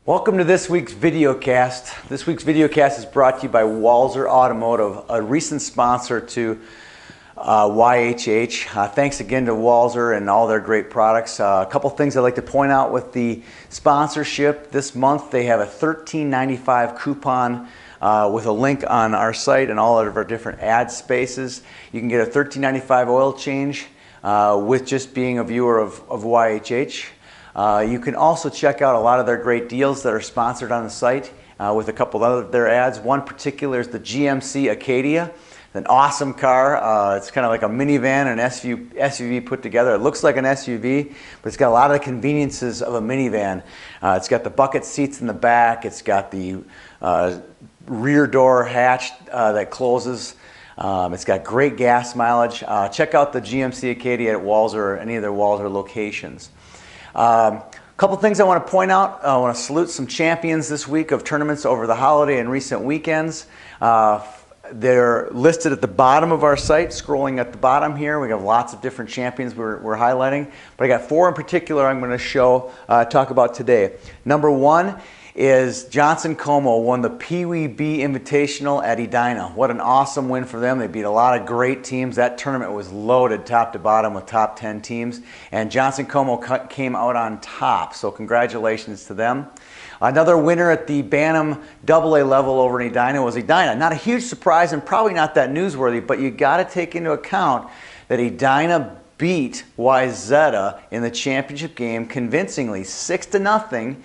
Welcome to this week's videocast. This week's videocast is brought to you by Walser Automotive, a recent sponsor to YHH. Thanks again to Walser and all their great products. A couple things I'd like to point out with the sponsorship. This month they have a $13.95 coupon with a link on our site and all of our different ad spaces. You can get a $13.95 oil change with just being a viewer of YHH. You can also check out a lot of their great deals that are sponsored on the site with a couple of their ads. One particular is the GMC Acadia, an awesome car. It's kind of like a minivan and SUV put together. It looks like an SUV, but it's got a lot of the conveniences of a minivan. It's got the bucket seats in the back. It's got the rear door hatch that closes. It's got great gas mileage. Check out the GMC Acadia at Walser or any of their Walser locations. A couple things I want to point out. I want to salute some champions this week of tournaments over the holiday and recent weekends. They're listed at the bottom of our site, scrolling at the bottom here. We have lots of different champions we're highlighting, but I got four in particular I'm going to talk about today. Number one is Johnson Como won the Pee Wee B Invitational at Edina. What an awesome win for them. They beat a lot of great teams. That tournament was loaded top to bottom with top 10 teams, and Johnson Como came out on top, so congratulations to them. Another winner at the Bantam AA level over in Edina was Edina. Not a huge surprise and probably not that newsworthy, but you got to take into account that Edina beat Wayzata in the championship game convincingly, 6-0.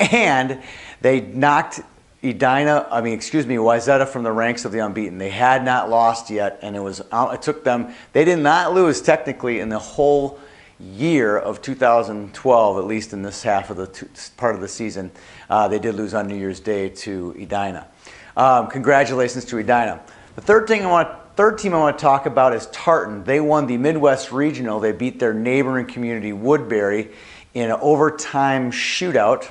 And they knocked Wayzata from the ranks of the unbeaten. They had not lost yet, and it took them. They did not lose technically in the whole year of 2012, at least in this half of the part of the season. They did lose on New Year's Day to Edina. Congratulations to Edina. The third team I want to talk about is Tartan. They won the Midwest Regional. They beat their neighboring community, Woodbury, in an overtime shootout.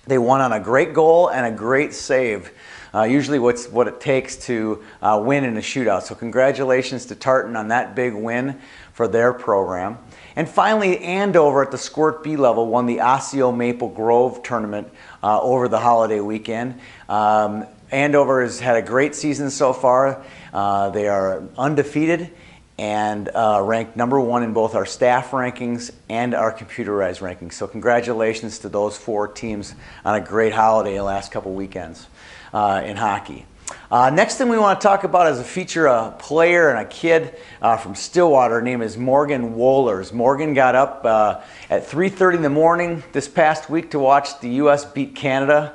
They won on a great goal and a great save. Usually what it takes to win in a shootout. So congratulations to Tartan on that big win for their program. And finally, Andover at the Squirt B level won the Osseo Maple Grove tournament over the holiday weekend. Andover has had a great season so far. They are undefeated and ranked number one in both our staff rankings and our computerized rankings. So congratulations to those four teams on a great holiday the last couple weekends in hockey. Next thing we want to talk about is feature a player and a kid from Stillwater. Her name is Morgan Wohlers. Morgan got up at 3:30 in the morning this past week to watch the U.S. beat Canada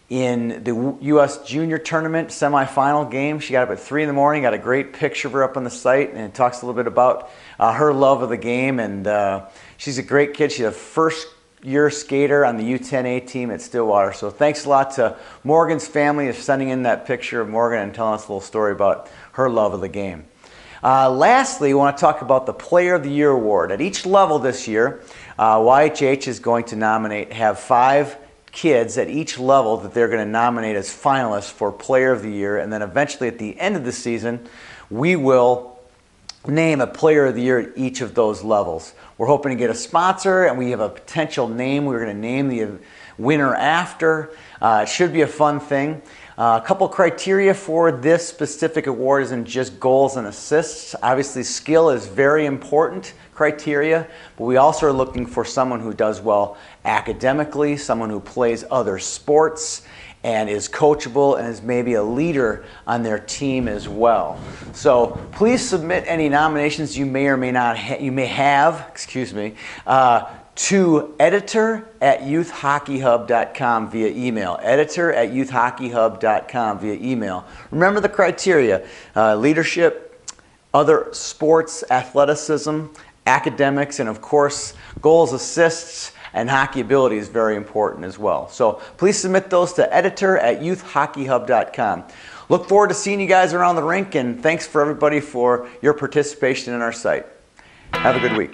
in the U.S. Junior Tournament semifinal game. She got up at 3 in the morning, got a great picture of her up on the site, and it talks a little bit about her love of the game. And she's a great kid. She's a first-year skater on the U10A team at Stillwater. So thanks a lot to Morgan's family for sending in that picture of Morgan and telling us a little story about her love of the game. Lastly, we want to talk about the Player of the Year award. At each level this year, YHH is going to have 5 kids at each level that they're going to nominate as finalists for Player of the Year, and then eventually at the end of the season we will name a Player of the Year at each of those levels. We're hoping to get a sponsor, and we have a potential name we're going to name the winner after. It should be a fun thing. A couple criteria for this specific award isn't just goals and assists. Obviously skill is very important criteria, but we also are looking for someone who does well academically, someone who plays other sports and is coachable and is maybe a leader on their team as well. So please submit any nominations you may or may not have to editor@youthhockeyhub.com via email. editor@youthhockeyhub.com via email. Remember the criteria: leadership, other sports, athleticism, academics, and of course goals, assists, and hockey ability is very important as well. So please submit those to editor@youthhockeyhub.com. Look forward to seeing you guys around the rink, and thanks for everybody for your participation in our site. Have a good week.